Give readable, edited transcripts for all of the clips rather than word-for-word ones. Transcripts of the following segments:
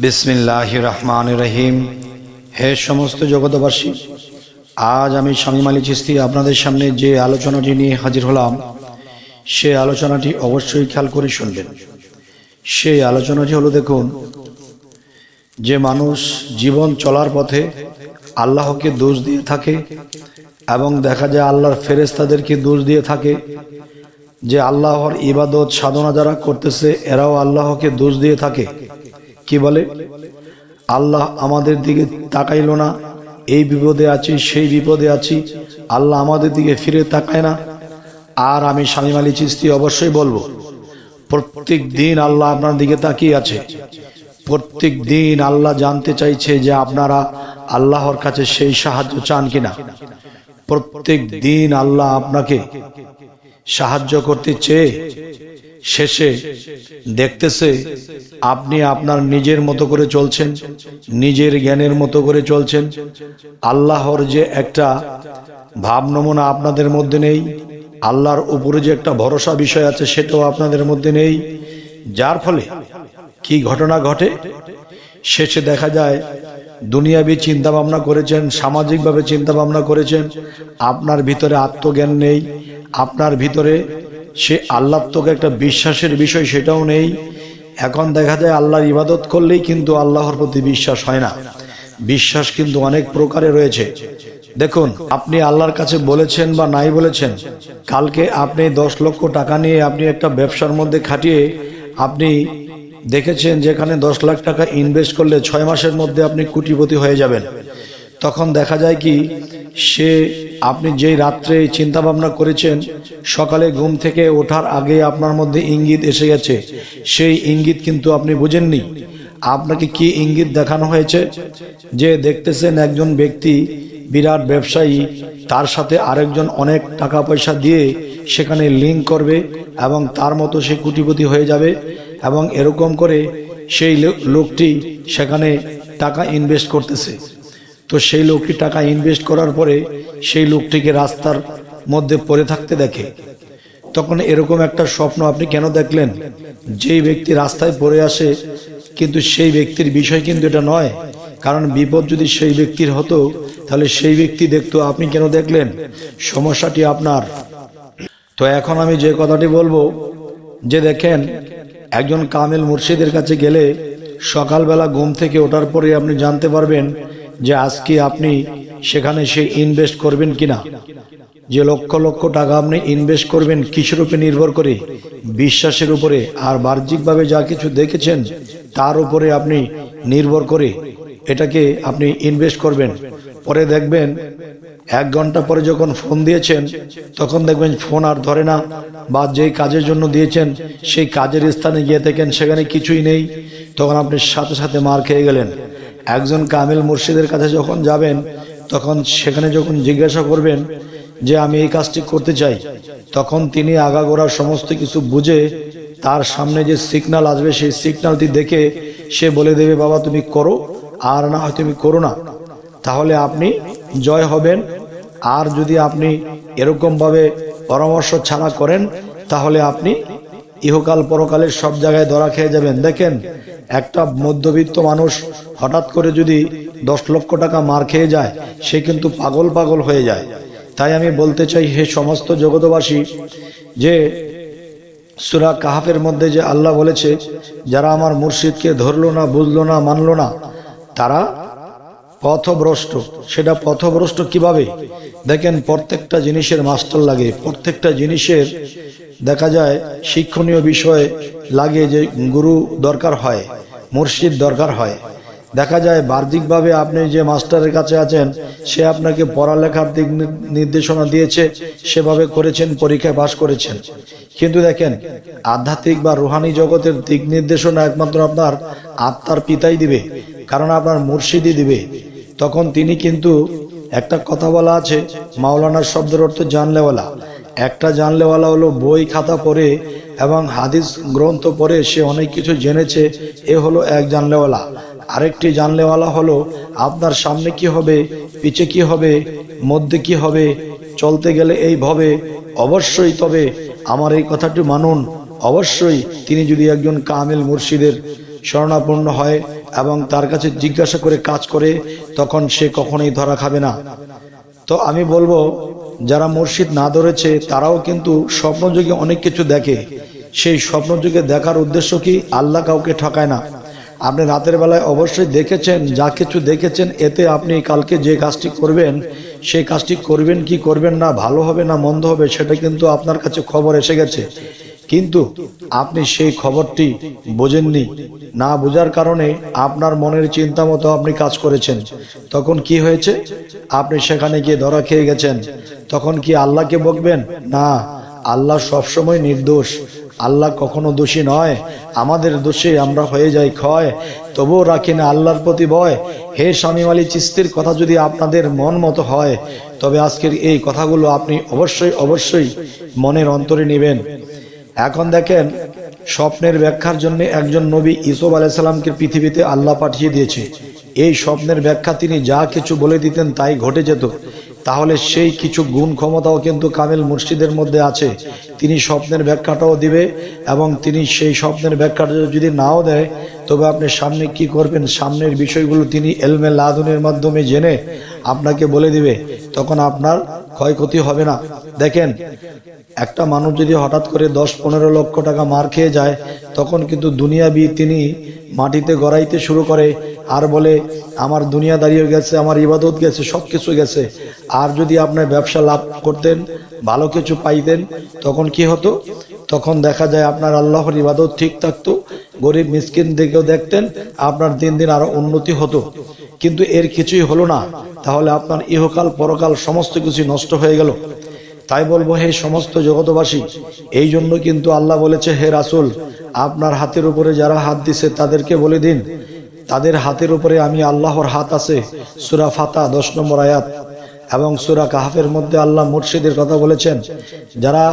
বিসমিল্লাহির রহমানির রহিম। হে সমস্ত জগতবাসী, আজ আমি শামীম আলী চিশতি আপনাদের সামনে যে আলোচনাটি নিয়ে হাজির হলাম, সেই আলোচনাটি অবশ্যই খেয়াল করে শুনবেন। সেই আলোচনাটি হলো, দেখুন, যে মানুষ জীবন চলার পথে আল্লাহকে দোষ দিয়ে থাকে এবং দেখা যায় আল্লাহর ফেরেশতাদেরকে দোষ দিয়ে থাকে, যে আল্লাহর ইবাদত সাধনা যারা করতেছে এরাও আল্লাহকে দোষ দিয়ে থাকে। কি বলে? আল্লাহ আমাদের দিকে তাকাইলো না, এই বিপদে আছি সেই বিপদে আছি, আল্লাহ আমাদের দিকে ফিরে তাকায় না। আর আমি শামীম আলী চিশতি অবশ্যই বলবো, প্রত্যেক দিন আল্লাহ আপনার দিকে তাকিয়ে আছে। প্রত্যেক দিন আল্লাহ জানতে চাইছে যে আপনারা আল্লাহর কাছে সেই সাহায্য চান কিনা। প্রত্যেক দিন আল্লাহ আপনাকে সাহায্য করতে চেয়ে শেষে দেখতেছে আপনি আপনার নিজের মতো করে চলছেন, নিজের জ্ঞানের মতো করে চলছেন। আল্লাহর যে একটা ভাব নমুনা আপনাদের মধ্যে নেই, আল্লাহর উপরে যে একটা ভরসা বিষয় আছে সেটাও আপনাদের মধ্যে নেই। যার ফলে কি ঘটনা ঘটে, শেষে দেখা যায় দুনিয়াবি চিন্তা ভাবনা করেছেন, সামাজিকভাবে চিন্তা ভাবনা করেছেন, আপনার ভিতরে আত্মজ্ঞান নেই, আপনার ভিতরে সে আল্লাহত্বকে একটা বিশ্বাসের বিষয় সেটাও নেই। এখন দেখা যায় আল্লাহর ইবাদত করলেই কিন্তু আল্লাহর প্রতি বিশ্বাস হয় না। বিশ্বাস কিন্তু অনেক প্রকারে রয়েছে। দেখুন, আপনি আল্লাহর কাছে বলেছেন বা নাই বলেছেন, কালকে আপনি 10 লক্ষ টাকা নিয়ে আপনি একটা ব্যবসার মধ্যে খাটিয়ে আপনি দেখেছেন যেখানে 10 লাখ টাকা ইনভেস্ট করলে 6 মাসের মধ্যে আপনি কোটিপতি হয়ে যাবেন। তখন দেখা যায় কি, সে আপনি যেই রাত্রে চিন্তা ভাবনা করেছেন, সকালে ঘুম থেকে ওঠার আগে আপনার মধ্যে ইঙ্গিত এসে গেছে, সেই ইঙ্গিত কিন্তু আপনি বুঝেননি। আপনাকে কি ইঙ্গিত দেখানো হয়েছে? যে দেখতেছেন একজন ব্যক্তি বিরাট ব্যবসায়ী, তার সাথে আরেকজন অনেক টাকা পয়সা দিয়ে সেখানে লিঙ্ক করবে এবং তার মতো সে কোটিপতি হয়ে যাবে, এবং এরকম করে সেই লোকটি সেখানে টাকা ইনভেস্ট করতেছে। তো সেই লোকটি টাকা ইনভেস্ট করার পরে সেই লোকটিকে রাস্তার মধ্যে পড়ে থাকতে দেখে। তখন এরকম একটা স্বপ্ন আপনি কেন দেখলেন? যেই ব্যক্তি রাস্তায় পড়ে আসে, কিন্তু সেই ব্যক্তির বিষয় কিন্তু এটা নয়, কারণ বিপদ যদি সেই ব্যক্তির হতো তাহলে সেই ব্যক্তি দেখতো, আপনি কেন দেখলেন? সমস্যাটি আপনার। তো এখন আমি যে কথাটি বলবো, যে দেখেন, একজন কামেল মুর্শিদের কাছে গেলে সকালবেলা ঘুম থেকে ওঠার পরে আপনি জানতে পারবেন যে আজকে আপনি সেখানে সে ইনভেস্ট করবেন কিনা। যে লক্ষ লক্ষ টাকা আপনি ইনভেস্ট করবেন কিসের উপরে নির্ভর করে? বিশ্বাসের উপরে। আর বাহ্যিকভাবে যা কিছু দেখেছেন তার উপরে আপনি নির্ভর করে এটাকে আপনি ইনভেস্ট করবেন। পরে দেখবেন 1 ঘন্টা পরে যখন ফোন দিয়েছেন, তখন দেখবেন ফোন আর ধরে না, বা যেই কাজের জন্য দিয়েছেন সেই কাজের স্থানে গিয়ে থাকেন সেখানে কিছুই নেই। তখন আপনি সাথে সাথে মার খেয়ে গেলেন। একজন কামেল মুর্শিদের কাছে যখন যাবেন, তখন সেখানে যখন জিজ্ঞাসা করবেন যে আমি এই কাজটি করতে চাই, তখন তিনি আগাগোড়া সমস্ত কিছু বুঝে তার সামনে যে সিগন্যাল আসবে সেই সিগন্যালটি দেখে সে বলে দেবে, বাবা তুমি করো, আর না হয় তুমি করো না, তাহলে আপনি জয় হবেন। আর যদি আপনি এরকমভাবে পরামর্শ ছাড়া করেন, তাহলে আপনি ইহকাল পরকালের সব জায়গায় ধরা খেয়ে যাবেন। দেখেন, একটা মধ্যবিত্ত মানুষ হঠাৎ করে যদি 10 লক্ষ টাকা মার খেয়ে যায়, সে কিন্তু পাগল পাগল হয়ে যায়। তাই আমি বলতে চাই, হে সমস্ত জগতবাসী, যে সূরা কাহাফের মধ্যে যে আল্লাহ বলেছে, যারা আমার মুর্শিদকে ধরলো না, বুঝলো না, মানলো না, তারা পথভ্রষ্ট। সেটা পথভ্রষ্ট কিভাবে? দেখেন, প্রত্যেকটা জিনিসের মাস্টার লাগে, প্রত্যেকটা জিনিসের দেখা যায় শিক্ষণীয় বিষয় লাগে, যে গুরু দরকার হয়, মুর্শিদ দরকার হয়। দেখা যায় বাহ্যিকভাবে আপনি যে মাস্টারের কাছে আছেন, সে আপনাকে পড়ালেখার দিক নির্দেশনা দিয়েছে, সেভাবে করেছেন, পরীক্ষায় পাশ করেছেন। কিন্তু দেখেন, আধ্যাত্মিক বা রুহানি জগতের দিক নির্দেশনা একমাত্র আপনার আত্মার পিতাই দিবে, কারণ আপনার মুর্শিদই দিবে। তখন তিনি কিন্তু, একটা কথা বলা আছে, মাওলানার শব্দের অর্থ জানলেওয়ালা। একটা জানলেওয়ালা হলো বই খাতা পড়ে এবং হাদিস গ্রন্থ পড়ে সে অনেক কিছু জেনেছে, এ হলো এক জানলেওয়ালা। আরেকটি জানলেওয়ালা হলো আপনার সামনে কি হবে, পিছে কি হবে, মধ্যে কি হবে, চলতে গেলে এই ভাবে অবশ্যই, তবে আমার এই কথাটি মানুন, অবশ্যই তিনি যদি একজন কামিল মুর্শিদের শরণাপন্ন হয়, এবং তার কাছে জিজ্ঞাসা করে কাজ করে, তখন সে কখনোই ধরা খাবে না। তো আমি বলবো, যারা মুর্শিদ না ধরেছে তারাও কিন্তু স্বপ্নযোগে অনেক কিছু দেখে। সেই স্বপ্নযোগে দেখার উদ্দেশ্য কি? আল্লাহ কাউকে ঠকায় না। আপনি রাতের বেলায় অবশ্যই দেখেছেন, যা কিছু দেখেছেন এতে আপনি কালকে যে কাজটি করবেন সেই কাজটি করবেন কি করবেন না, ভালো হবে না মন্দ হবে, সেটা কিন্তু আপনার কাছে খবর এসে গেছে, কিন্তু আপনি সেই খবরটি বোঝেননি। না বোঝার কারণে আপনার মনের চিন্তা মতো আপনি কাজ করেছেন। তখন কি হয়েছে? আপনি সেখানে গিয়ে ধরা খেয়ে গেছেন। তখন কি আল্লাহকে বকবেন? না, আল্লাহ সবসময় নির্দোষ, আল্লাহ কখনো দোষী নয়। আমাদের দোষে আমরা হয়ে যাই ক্ষয়, তবুও রাখি না আল্লাহর প্রতি ভয়। হে শামীম আলী চিশতির কথা যদি আপনাদের মন মতো হয়, তবে আজকের এই কথাগুলো আপনি অবশ্যই অবশ্যই মনের অন্তরে নেবেন। এখন দেখেন, স্বপ্নের ব্যাখ্যার জন্য একজন নবী ইউসুফ আলাইহিস সালামকে পৃথিবীতে আল্লাহ পাঠিয়ে দিয়েছে। এই স্বপ্নের ব্যাখ্যা তিনি যা কিছু বলে দিতেন তাই ঘটে যেত। তাহলে সেই কিছু গুণ ক্ষমতাও কিন্তু কামেল মুর্শিদের মধ্যে আছে। তিনি স্বপ্নের ব্যাখ্যাটাও দিবে, এবং তিনি সেই স্বপ্নের ব্যাখ্যাটা যদি নাও দেয়, তবে আপনি সামনে কি করবেন সামনের বিষয়গুলো তিনি এলমে লাদুনের মাধ্যমে জেনে আপনাকে বলে দিবে। তখন আপনার ক্ষয়ক্ষতি হবে না। দেখেন, একটা মানুষ যদি হঠাৎ করে 10-15 লক্ষ টাকা মার খেয়ে যায়, তখন কিন্তু দুনিয়াবি তিনি মাটিতে গড়াইতে শুরু করে আর বলে আমার দুনিয়া দাঁড়িয়ে গেছে, আমার ইবাদত গেছে, সব কিছু গেছে। আর যদি আপনার ব্যবসা লাভ করতেন, ভালো কিছু পাইতেন, তখন কি হতো? তখন দেখা যায় আপনার আল্লাহর ইবাদত ঠিক থাকতো, গরিব মিসকিন দিকেও দেখতেন, আপনার দিন দিন আরো উন্নতি হতো। কিন্তু এর কিছুই হলো না। তাহলে আপনার ইহকাল পরকাল সমস্ত কিছু নষ্ট হয়ে গেল। তাই বলবো, হে সমস্ত জগতবাসী, এই জন্য কিন্তু আল্লাহ বলেছে, হে রাসূল, আপনার হাতের উপরে যারা হাত দিছে তাদেরকে বলে দিন, তাদের হাতের উপরে আমি আল্লাহর হাত আছে। সূরা ফাতা 10 নম্বর আয়াত। এবং সূরা কাহফের মধ্যে আল্লাহ মুর্শিদের কথা বলেছেন, যারা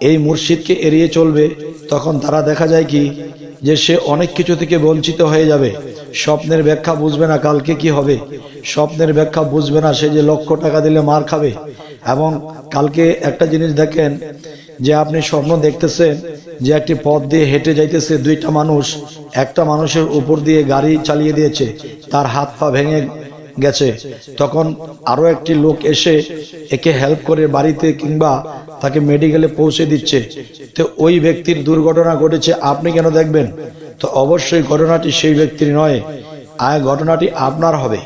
এই মুর্শিদকে এড়িয়ে চলবে, তখন তারা দেখা যায় কি যে সে অনেক কিছু থেকে বঞ্চিত হয়ে যাবে। স্বপ্নের ব্যাখ্যা বুঝবে না কালকে কি হবে, স্বপ্নের ব্যাখ্যা বুঝবে না সে যে লক্ষ টাকা দিলে মার খাবে। এবং কালকে একটা জিনিস দেখেন, যে আপনি স্বপ্ন দেখতেছেন যে একটি পথ দিয়ে হেঁটে যাইতেছে দুইটা মানুষ, একটা মানুষের উপর দিয়ে গাড়ি চালিয়ে দিয়েছে, তার হাত পা ভেঙে গেছে। তখন আরো একটি লোক এসে একে হেল্প করে বাড়িতে কিংবা তাকে মেডিকেলে পৌঁছে দিচ্ছে। তো ওই ব্যক্তির দুর্ঘটনা ঘটেছে, আপনি কেন দেখবেন? তো অবশ্যই ঘটনাটি সেই ব্যক্তির নয়, ঘটনাটি আপনার হবে।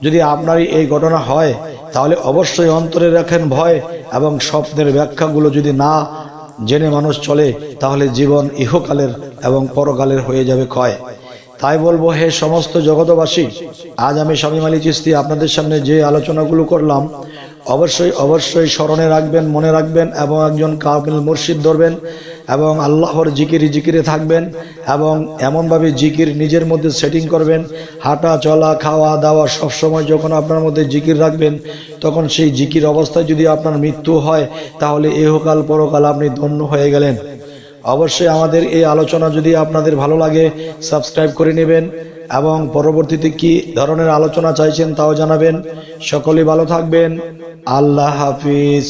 যদি আপনারই এই ঘটনা হয়, তাহলে অবশ্যই অন্তরে রাখেন ভয়, এবং স্বপ্নের ব্যাখ্যাগুলো যদি না জেনে মানুষ চলে, তাহলে জীবন ইহকালের এবং পরকালের হয়ে যাবে ক্ষয়। তাই বলবো, হে সমস্ত জগতবাসী, আজ আমি শামীম আলী চিশতি আপনাদের সামনে যে আলোচনাগুলো করলাম, অবশ্যই অবশ্যই স্মরণে রাখবেন, মনে রাখবেন, এবং একজন কামিল মুর্শিদ ধরবেন, এবং আল্লাহর জিকিরে থাকবেন, এবং এমনভাবে জিকির নিজের মধ্যে সেটিং করবেন। হাঁটা চলা খাওয়া দাওয়া সবসময় যখন আপনার মধ্যে জিকির রাখবেন, তখন সেই জিকির অবস্থায় যদি আপনার মৃত্যু হয়, তাহলে ইহকাল পরকাল আপনি ধন্য হয়ে গেলেন। অবশ্যই আমাদের এই আলোচনা যদি আপনাদের ভালো লাগে, সাবস্ক্রাইব করে নেবেন, এবং পরবর্তীতে কি ধরনের আলোচনা চাইছেন তাও জানাবেন। সকলেই ভালো থাকবেন। আল্লাহ হাফিজ।